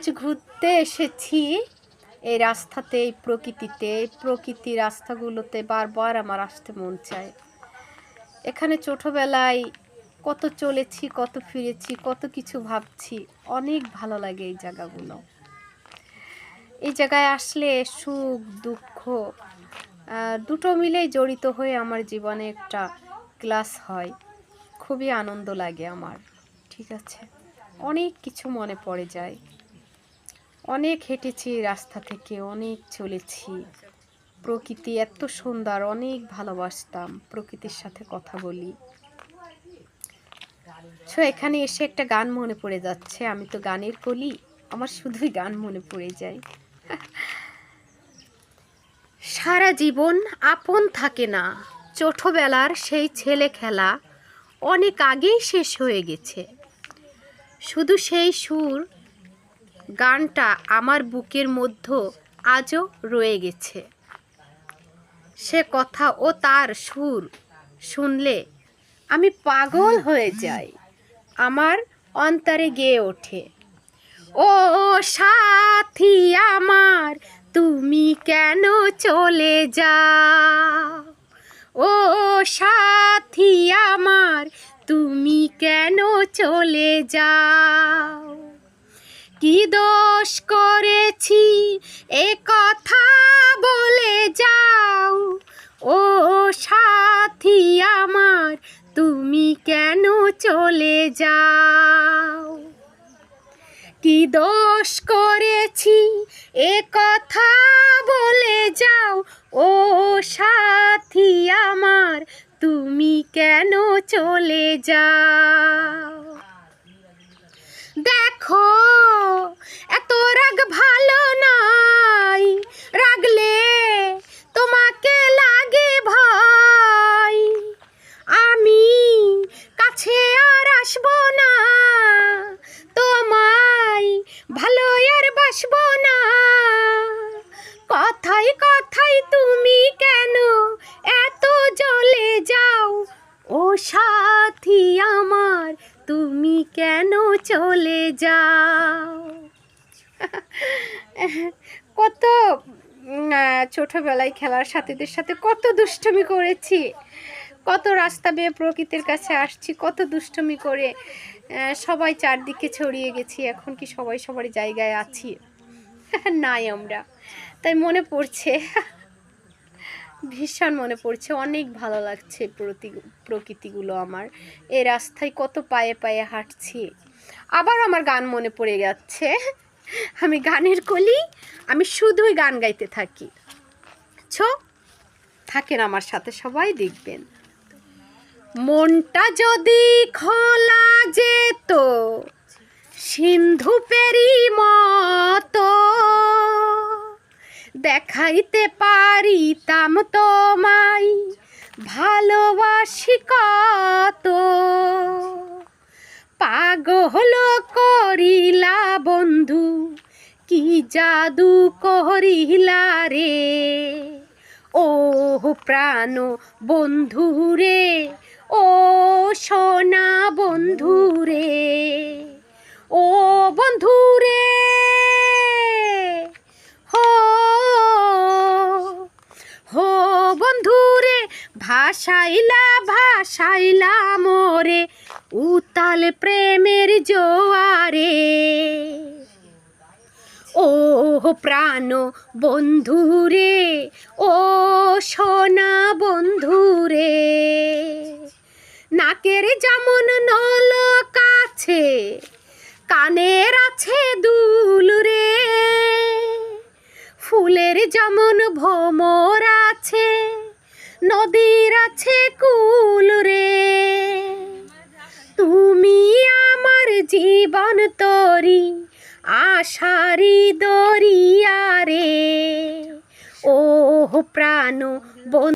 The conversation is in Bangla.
আজ ঘুরতে এসেছি এই রাস্তাতে, এই প্রকৃতিতে, এই প্রকৃতি রাস্তাগুলোতে বারবার আমার আসতে মন চায়। এখানে ছোটবেলায় কত চলেছি, কত ফিরেছি, কত কিছু ভাবছি। অনেক ভালো লাগে এই জায়গাগুলো। এই জায়গায় আসলে সুখ দুঃখ দুটো মিলেই জড়িত হয়ে আমার জীবনে একটা ক্লাস হয়। খুবই আনন্দ লাগে আমার। ঠিক আছে, অনেক কিছু মনে পড়ে যায়। অনেক হেঁটেছি রাস্তা থেকে, অনেক চলেছি। প্রকৃতি এত সুন্দর, অনেক ভালোবাসতাম প্রকৃতির সাথে কথা বলি। এখানে এসে একটা গান মনে পড়ে যাচ্ছে। আমি তো গানের কলি, আমার শুধুই গান মনে পড়ে যায়। সারা জীবন আপন থাকে না, ছোটবেলার সেই ছেলে খেলা অনেক আগেই শেষ হয়ে গেছে। শুধু সেই সুর গানটা আমার বুকের মধ্যে আজও রয়ে গেছে। সে কথা ও তার সুর শুনলে আমি পাগল হয়ে যাই, আমার অন্তরে গেয়ে ওঠে। ও সাথী আমার, তুমি কেন চলে যাও? ও সাথী আমার, তুমি কেন চলে যাও? কি দোষ করেছি এ কথা বলে যাও? ও সাথী আমার, তুমি কেন চলে যাও? কি দোষ করেছি এ কথা বলে যাও? ও সাথী আমার, তুমি কেন চলে যাও? দেখো এত রাগ ভালো নয়, রাগলে তোমাকে লাগে ভয়। আমি কাছে আর আসবো না, তোমায় ভালো আর বাসবো না। কথায় কথায় তুমি কেন এত জ্বলে যাও? ও সাথী আমার, তুমি কেন চলে যাও? কত ছোটবেলায় খেলার সাথীদের সাথে কত দুষ্টুমি করেছি, কত রাস্তা বেয়ে প্রকৃতির কাছে আসছি, কত দুষ্টুমি করে সবাই চারদিকে ছড়িয়ে গেছি। এখন কি সবাই সবার জায়গায় আছি? নাই আমরা। তাই মনে পড়ছে, ভীষণ মনে পড়ছে। অনেক ভালো লাগছে প্রকৃতিগুলো আমার। এই রাস্তায় কত পায়ে পায়ে হাঁটছি, আবার আমার গান মনে পড়ে যাচ্ছে। আমি গানের কলি, আমি শুধুই গান গাইতে থাকি। থাকেন আমার সাথে, সবাই দেখবেন। মনটা যদি খোলা যেত সিন্ধু পেরি মতো, দেখাইতে পারিতাম তোমায় ভালোবাসি কত। পাগল করিলা বন্ধু, কি জাদু করিলা রে? ও প্রাণ বন্ধু রে, ও সোনা বন্ধু রে, ও বন্ধু রে, হো হো বন্ধু রে, ভাসাইলা ভাসাইলা মোরে উতাল প্রেমের জোয়ারে। ও প্রাণ বন্ধু রে, ও সোনা বন্ধু রে। নাকের যেমন নলক আছে, কানের আছে দুল রে। ফুলের যেমন ভ্রমর আছে, নদীর আছে কুল রে। তুমি আমার জীবন তরি, আশারি দরিয়া রে। ও প্রাণ বন্ধু।